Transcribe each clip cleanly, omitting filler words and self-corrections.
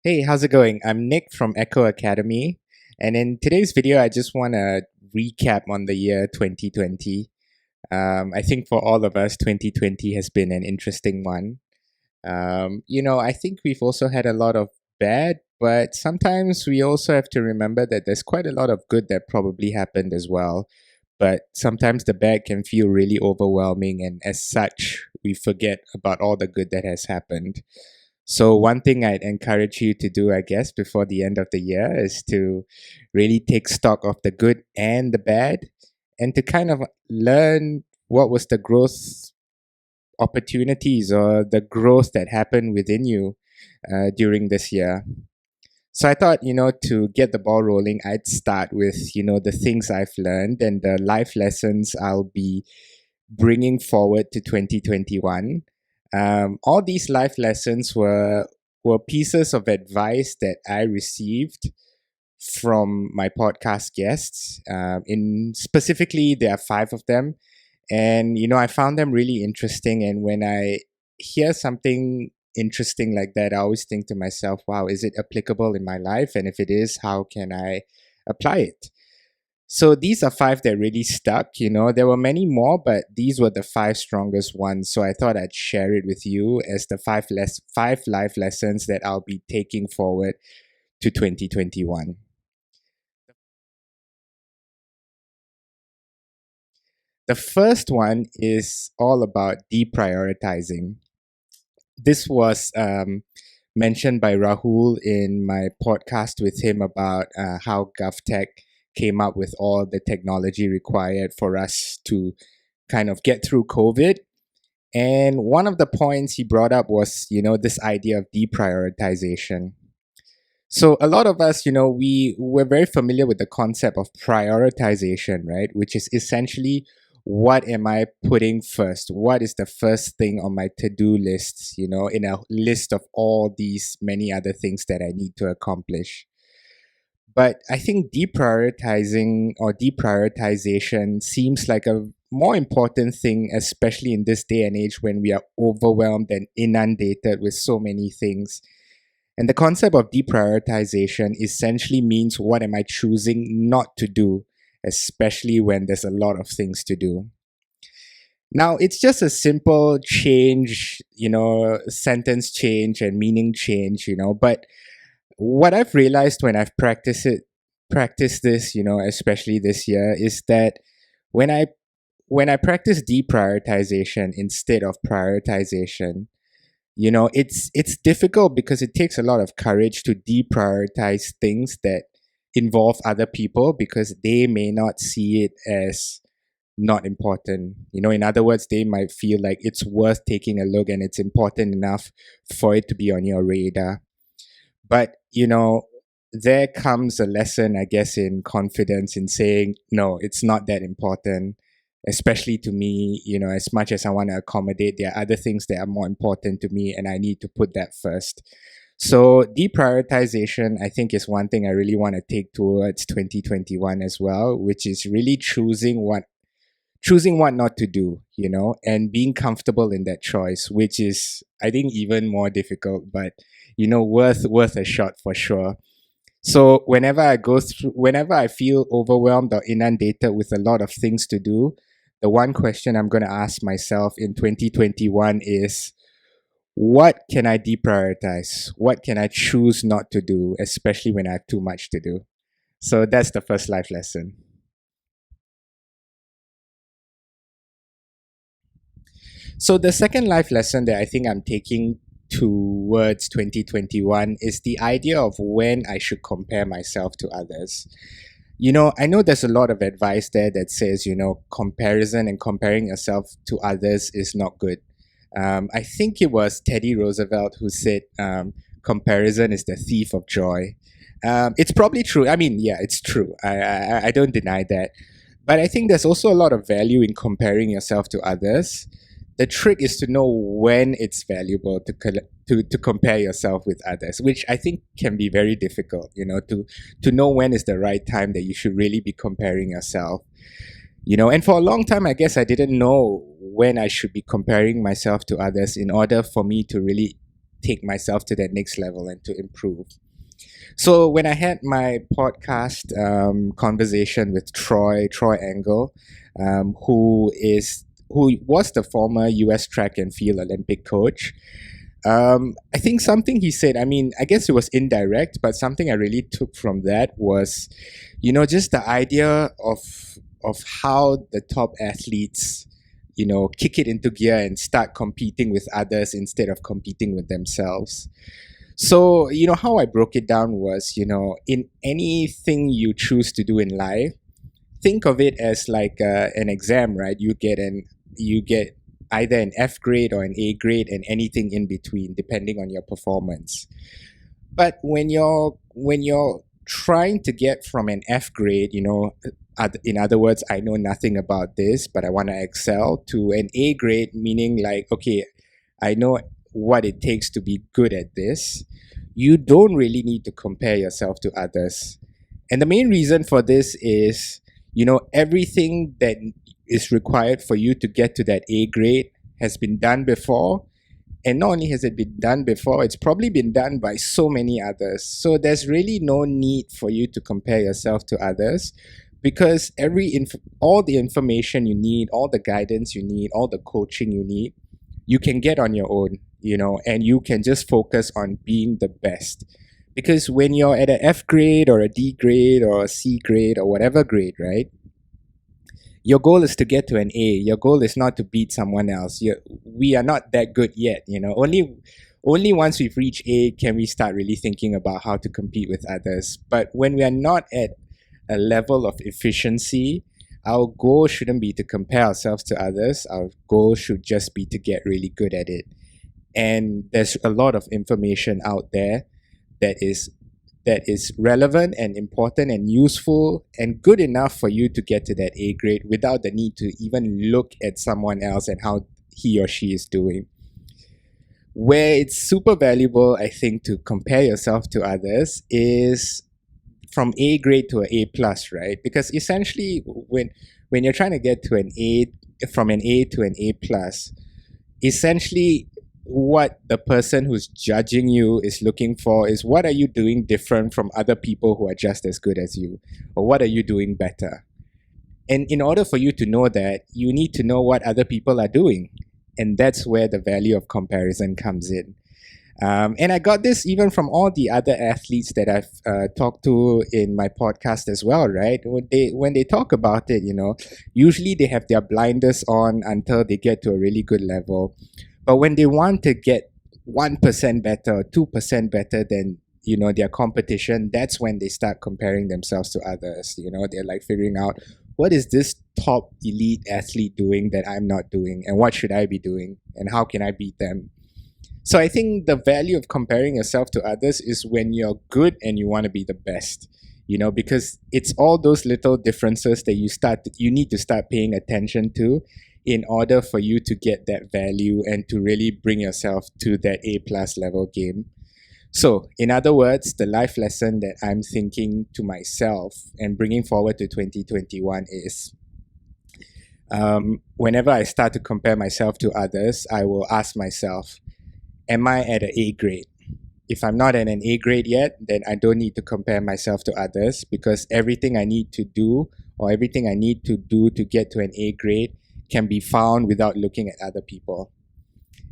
Hey, how's it going? I'm Nick from Ekho Academy, and in today's video, I just want to recap on the year 2020. I think for all of us, 2020 has been an interesting one. I think we've also had a lot of bad, but sometimes we also have to remember that there's quite a lot of good that probably happened as well. But sometimes the bad can feel really overwhelming, and as such, we forget about all the good that has happened. So, one thing I'd encourage you to do, I guess, before the end of the year is to really take stock of the good and the bad and to kind of learn what was the growth opportunities or the growth that happened within you during this year. So, I thought, to get the ball rolling, I'd start with, the things I've learned and the life lessons I'll be bringing forward to 2021. All these life lessons were pieces of advice that I received from my podcast guests. In specifically, there are five of them, and I found them really interesting. And when I hear something interesting like that, I always think to myself, "Wow, is it applicable in my life? And if it is, how can I apply it?" So these are five that really stuck. There were many more, but these were the five strongest ones. So I thought I'd share it with you as the five life lessons that I'll be taking forward to 2021. The first one is all about deprioritizing. This was mentioned by Rahul in my podcast with him about how GovTech came up with all the technology required for us to kind of get through COVID. And one of the points he brought up was, this idea of deprioritization. So a lot of us, we're very familiar with the concept of prioritization, right? Which is essentially what am I putting first? What is the first thing on my to-do list, in a list of all these many other things that I need to accomplish. But I think deprioritizing or deprioritization seems like a more important thing, especially in this day and age when we are overwhelmed and inundated with so many things. And the concept of deprioritization essentially means what am I choosing not to do, especially when there's a lot of things to do. Now, it's just a simple change, sentence change and meaning change, but what I've realized when I've practiced this, especially this year, is that when I when I practice deprioritization instead of prioritization, it's difficult because it takes a lot of courage to deprioritize things that involve other people because they may not see it as not important. In other words, they might feel like it's worth taking a look and it's important enough for it to be on your radar. But, there comes a lesson, I guess, in confidence in saying, no, it's not that important, especially to me, as much as I want to accommodate, there are other things that are more important to me and I need to put that first. So deprioritization, I think, is one thing I really want to take towards 2021 as well, which is really choosing what not to do, and being comfortable in that choice, which is, I think, even more difficult, but worth a shot for sure. So whenever I feel overwhelmed or inundated with a lot of things to do, the one question I'm going to ask myself in 2021 is, what can I deprioritize? What can I choose not to do, especially when I have too much to do? So that's the first life lesson. So the second life lesson that I think I'm taking towards 2021 is the idea of when I should compare myself to others. I know there's a lot of advice there that says, comparison and comparing yourself to others is not good. I think it was Teddy Roosevelt who said, comparison is the thief of joy. It's probably true. I mean, yeah, it's true. I don't deny that. But I think there's also a lot of value in comparing yourself to others. The trick is to know when it's valuable to compare yourself with others, which I think can be very difficult, to know when is the right time that you should really be comparing yourself. And for a long time, I guess I didn't know when I should be comparing myself to others in order for me to really take myself to that next level and to improve. So when I had my podcast conversation with Troy Angle, who was the former U.S. track and field Olympic coach, I think something he said, I mean, I guess it was indirect, but something I really took from that was, just the idea of how the top athletes, kick it into gear and start competing with others instead of competing with themselves. So, how I broke it down was, in anything you choose to do in life, think of it as like an exam, right? You get either an F grade or an A grade and anything in between, depending on your performance. But when you're trying to get from an F grade, in other words, I know nothing about this, but I want to excel, to an A grade, meaning like, okay, I know what it takes to be good at this. You don't really need to compare yourself to others. And the main reason for this is, everything that is required for you to get to that A grade has been done before. And not only has it been done before, it's probably been done by so many others. So there's really no need for you to compare yourself to others, because all the information you need, all the guidance you need, all the coaching you need, you can get on your own, and you can just focus on being the best. Because when you're at a F grade or a D grade or a C grade or whatever grade, right? Your goal is to get to an A. Your goal is not to beat someone else. We are not that good yet, Only once we've reached A can we start really thinking about how to compete with others. But when we are not at a level of efficiency, our goal shouldn't be to compare ourselves to others. Our goal should just be to get really good at it. And there's a lot of information out there that is relevant and important and useful and good enough for you to get to that A grade without the need to even look at someone else and how he or she is doing. Where it's super valuable, I think, to compare yourself to others is from A grade to an A plus, right? Because essentially, when you're trying to get to from an A to an A plus, essentially what the person who's judging you is looking for is, what are you doing different from other people who are just as good as you, or what are you doing better? And in order for you to know that, you need to know what other people are doing, and that's where the value of comparison comes in. And I got this even from all the other athletes that I've talked to in my podcast as well, right? When they talk about it, usually they have their blinders on until they get to a really good level. But when they want to get 1% better or 2% better than, their competition, that's when they start comparing themselves to others. They're like figuring out, what is this top elite athlete doing that I'm not doing? And what should I be doing? And how can I beat them? So I think the value of comparing yourself to others is when you're good and you want to be the best, because it's all those little differences that you need to start paying attention to in order for you to get that value and to really bring yourself to that A plus level game. So in other words, the life lesson that I'm thinking to myself and bringing forward to 2021 is, whenever I start to compare myself to others, I will ask myself, am I at an A grade? If I'm not at an A grade yet, then I don't need to compare myself to others, because everything I need to do or everything I need to do to get to an A grade can be found without looking at other people.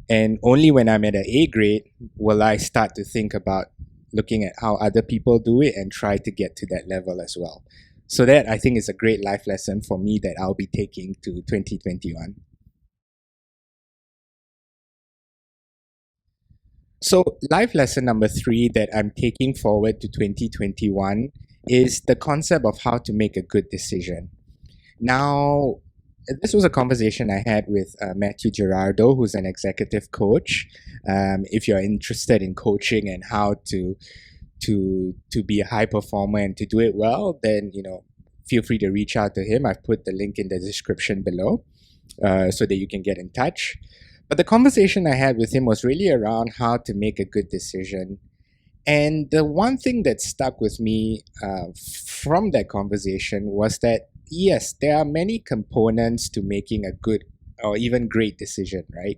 And only when I'm at an A grade will I start to think about looking at how other people do it and try to get to that level as well. So that, I think, is a great life lesson for me that I'll be taking to 2021. So life lesson number 3 that I'm taking forward to 2021 is the concept of how to make a good decision. Now, this was a conversation I had with Matthew Gerardo, who's an executive coach. If you're interested in coaching and how to be a high performer and to do it well, then feel free to reach out to him. I've put the link in the description below so that you can get in touch. But the conversation I had with him was really around how to make a good decision. And the one thing that stuck with me from that conversation was that, yes, there are many components to making a good or even great decision, right?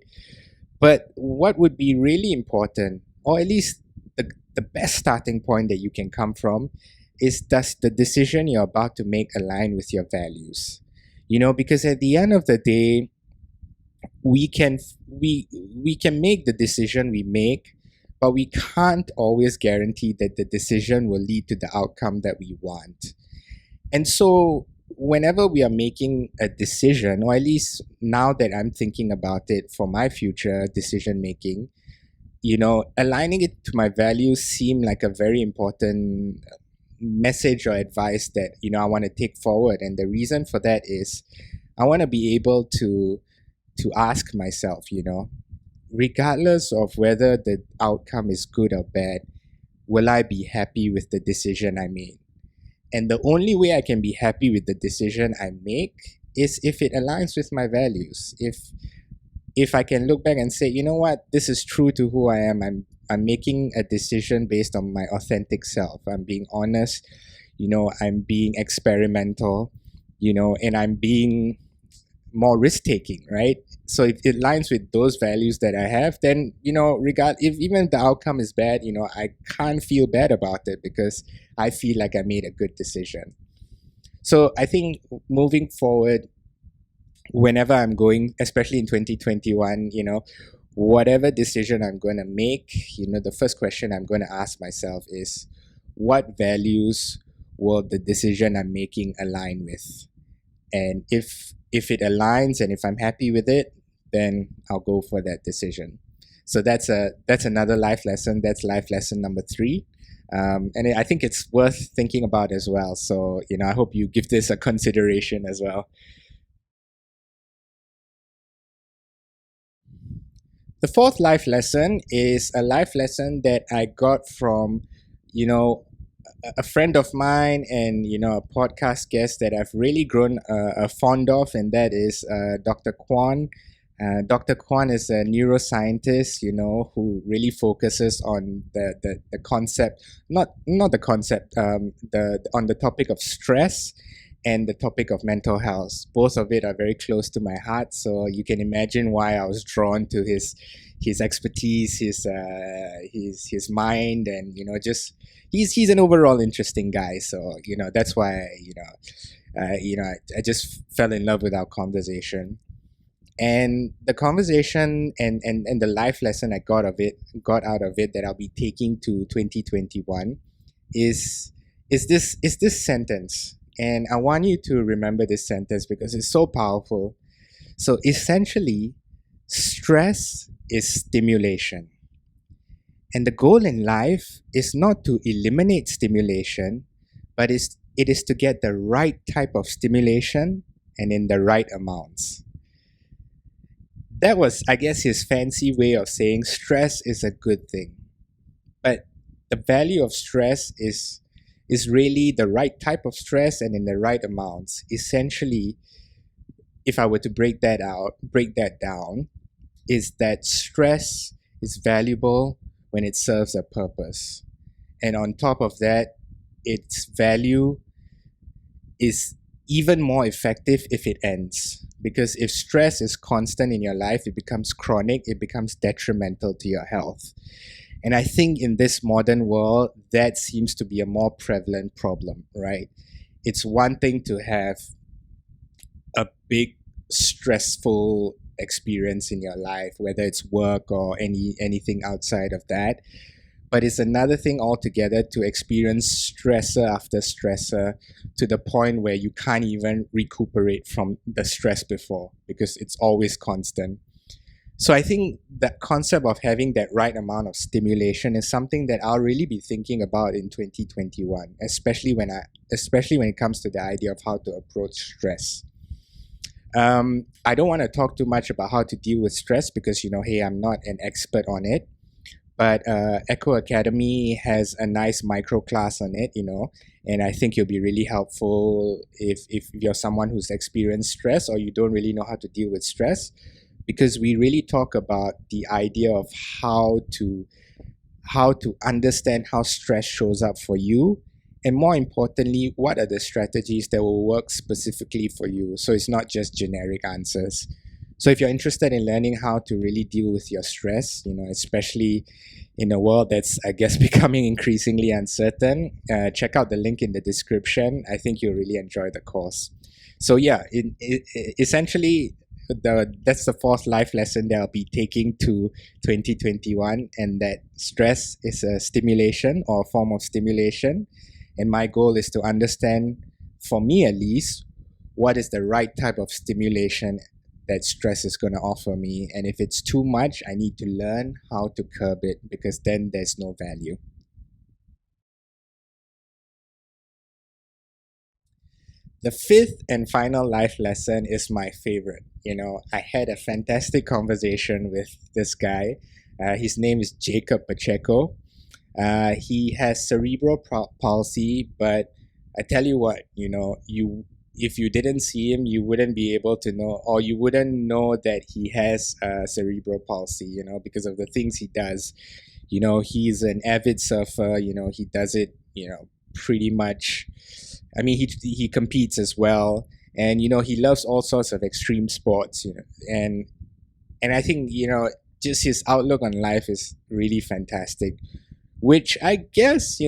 But what would be really important, or at least the best starting point that you can come from, is, does the decision you're about to make align with your values? Because at the end of the day, we can we can make the decision we make, but we can't always guarantee that the decision will lead to the outcome that we want. And so whenever we are making a decision, or at least now that I'm thinking about it for my future decision making, aligning it to my values seem like a very important message or advice that I want to take forward. And the reason for that is I want to be able to ask myself, regardless of whether the outcome is good or bad, will I be happy with the decision I made? And the only way I can be happy with the decision I make is if it aligns with my values. If I can look back and say, you know what, this is true to who I am. I'm making a decision based on my authentic self. I'm being honest, I'm being experimental, and I'm being more risk taking, right? So if it aligns with those values that I have, then if even the outcome is bad, I can't feel bad about it because I feel like I made a good decision. So I think moving forward, whenever I'm going, especially in 2021, whatever decision I'm going to make, the first question I'm going to ask myself is, what values will the decision I'm making align with? And if it aligns and if I'm happy with it, then I'll go for that decision. So that's another life lesson. That's life lesson number 3. And I think it's worth thinking about as well. So, I hope you give this a consideration as well. The fourth life lesson is a life lesson that I got from, a friend of mine and, a podcast guest that I've really grown fond of, and that is Dr. Kwan. Dr. Kwan is a neuroscientist, who really focuses on the concept, not the concept, on the topic of stress and the topic of mental health. Both of it are very close to my heart, so you can imagine why I was drawn to his expertise, his mind, and just he's an overall interesting guy. So that's why I just fell in love with our conversation. And the conversation and the life lesson I got out of it that I'll be taking to 2021 is this sentence. And I want you to remember this sentence because it's so powerful. So essentially, stress is stimulation. And the goal in life is not to eliminate stimulation, but it is to get the right type of stimulation and in the right amounts. That was, I guess, his fancy way of saying stress is a good thing. But the value of stress is really the right type of stress and in the right amounts. Essentially, if I were to break that down, is that stress is valuable when it serves a purpose. And on top of that, its value is even more effective if it ends. Because if stress is constant in your life, it becomes chronic, it becomes detrimental to your health. And I think in this modern world, that seems to be a more prevalent problem, right? It's one thing to have a big stressful experience in your life, whether it's work or anything outside of that. But it's another thing altogether to experience stressor after stressor to the point where you can't even recuperate from the stress before because it's always constant. So I think that concept of having that right amount of stimulation is something that I'll really be thinking about in 2021, especially when it comes to the idea of how to approach stress. I don't want to talk too much about how to deal with stress because, hey, I'm not an expert on it. But Ekho Academy has a nice micro class on it, and I think it'll be really helpful if you're someone who's experienced stress or you don't really know how to deal with stress, because we really talk about the idea of how to understand how stress shows up for you, and more importantly, what are the strategies that will work specifically for you. So it's not just generic answers. So if you're interested in learning how to really deal with your stress, especially in a world that's, I guess, becoming increasingly uncertain, check out the link in the description. I think you'll really enjoy the course. So yeah, essentially, that's the fourth life lesson that I'll be taking to 2021, and that stress is a stimulation or a form of stimulation. And my goal is to understand, for me at least, what is the right type of stimulation that stress is going to offer me. And if it's too much, I need to learn how to curb it, because then there's no value. The fifth and final life lesson is my favorite. I had a fantastic conversation with this guy. His name is Jacob Pacheco. He has cerebral palsy, but I tell you what, if you didn't see him, you wouldn't be able to know, or you wouldn't know that he has cerebral palsy, because of the things he does. He's an avid surfer. He does it, pretty much. I mean, he competes as well, and he loves all sorts of extreme sports. And I think just his outlook on life is really fantastic, which I guess,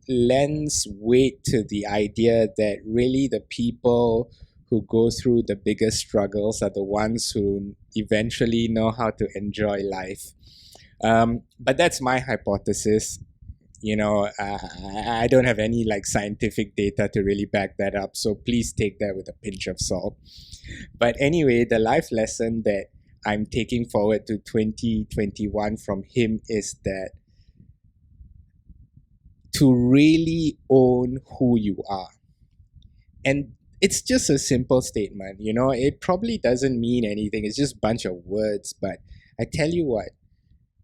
lends weight to the idea that really the people who go through the biggest struggles are the ones who eventually know how to enjoy life. But that's my hypothesis. I don't have any scientific data to really back that up, so please take that with a pinch of salt. But anyway, the life lesson that I'm taking forward to 2021 from him is that to really own who you are. And it's just a simple statement, it probably doesn't mean anything. It's just a bunch of words. But I tell you what,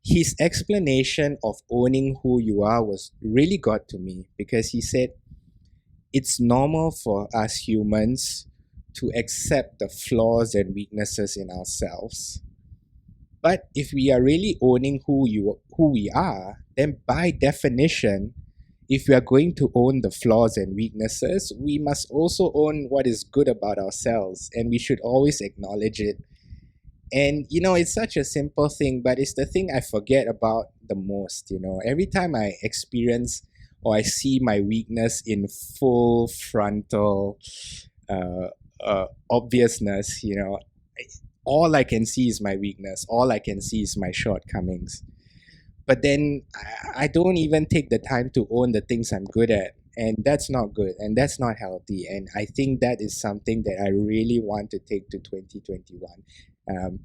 his explanation of owning who you are was really got to me, because he said it's normal for us humans to accept the flaws and weaknesses in ourselves. But if we are really owning who we are, then by definition, if we are going to own the flaws and weaknesses, we must also own what is good about ourselves, and we should always acknowledge it. And it's such a simple thing, but it's the thing I forget about the most. Every time I experience or I see my weakness in full frontal obviousness, all I can see is my weakness. All I can see is my shortcomings. But then I don't even take the time to own the things I'm good at. And that's not good, and that's not healthy. And I think that is something that I really want to take to 2021.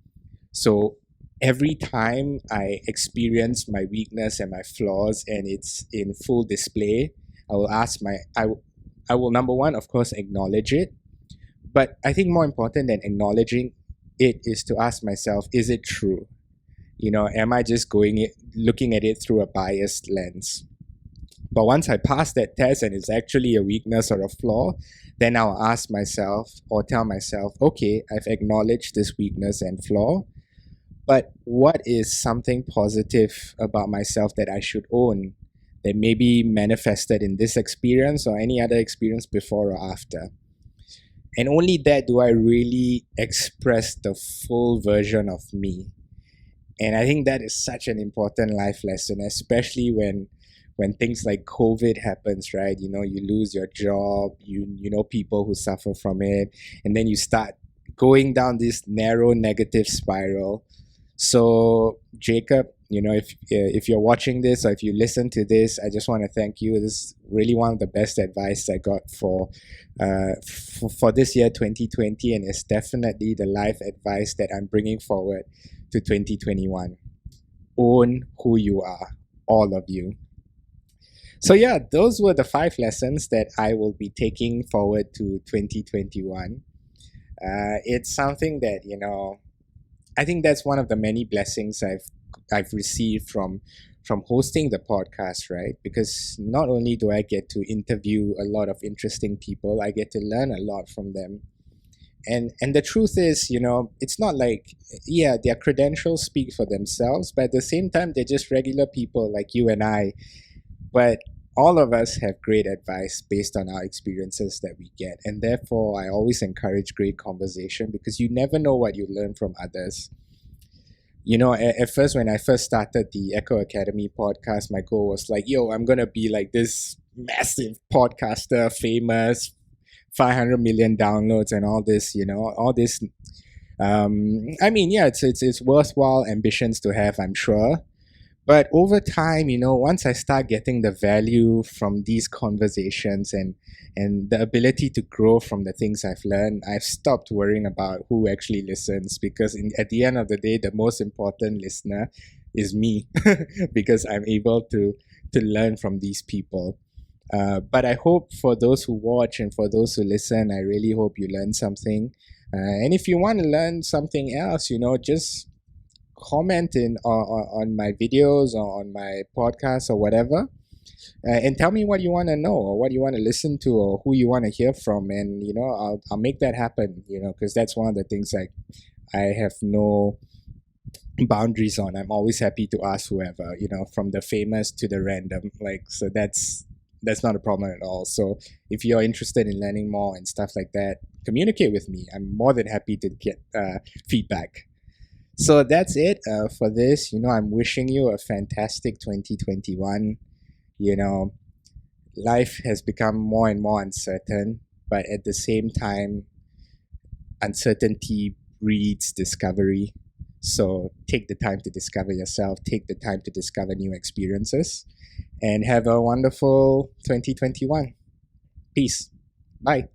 So every time I experience my weakness and my flaws and it's in full display, I will, number one, of course, acknowledge it. But I think more important than acknowledging it is to ask myself, is it true? Am I just looking at it through a biased lens? But once I pass that test and it's actually a weakness or a flaw, then I'll ask myself or tell myself, okay, I've acknowledged this weakness and flaw, but what is something positive about myself that I should own, that may be manifested in this experience or any other experience before or after? And only that do I really express the full version of me. And I think that is such an important life lesson, especially when things like COVID happens, right? You lose your job, you know people who suffer from it, and then you start going down this narrow negative spiral. So Jacob, if you're watching this or if you listen to this, I just want to thank you. This is really one of the best advice I got for this year 2020, and it's definitely the life advice that I'm bringing forward to 2021. Own who you are, all of you. So yeah, those were the 5 lessons that I will be taking forward to 2021. It's something that, I think that's one of the many blessings I've received from hosting the podcast, right? Because not only do I get to interview a lot of interesting people, I get to learn a lot from them. And the truth is, it's not like, yeah, their credentials speak for themselves, but at the same time, they're just regular people like you and I. But all of us have great advice based on our experiences that we get. And therefore, I always encourage great conversation because you never know what you learn from others. At first, when I first started the Ekho Academy podcast, my goal was like, yo, I'm going to be like this massive podcaster, famous, 500 million downloads and all this, all this. It's worthwhile ambitions to have, I'm sure. But over time, once I start getting the value from these conversations and the ability to grow from the things I've learned, I've stopped worrying about who actually listens because at the end of the day, the most important listener is me because I'm able to learn from these people. But I hope for those who watch and for those who listen, I really hope you learn something. And if you want to learn something else, just comment on my videos or on my podcast or whatever, and tell me what you want to know or what you want to listen to or who you want to hear from, and I'll make that happen, because that's one of the things like I have no boundaries on. I'm always happy to ask whoever, from the famous to the random, so that's not a problem at all. So if you're interested in learning more and stuff like that, communicate with me. I'm more than happy to get feedback. So that's it for this. I'm wishing you a fantastic 2021. Life has become more and more uncertain, but at the same time, uncertainty breeds discovery. So take the time to discover yourself, take the time to discover new experiences, and have a wonderful 2021. Peace. Bye.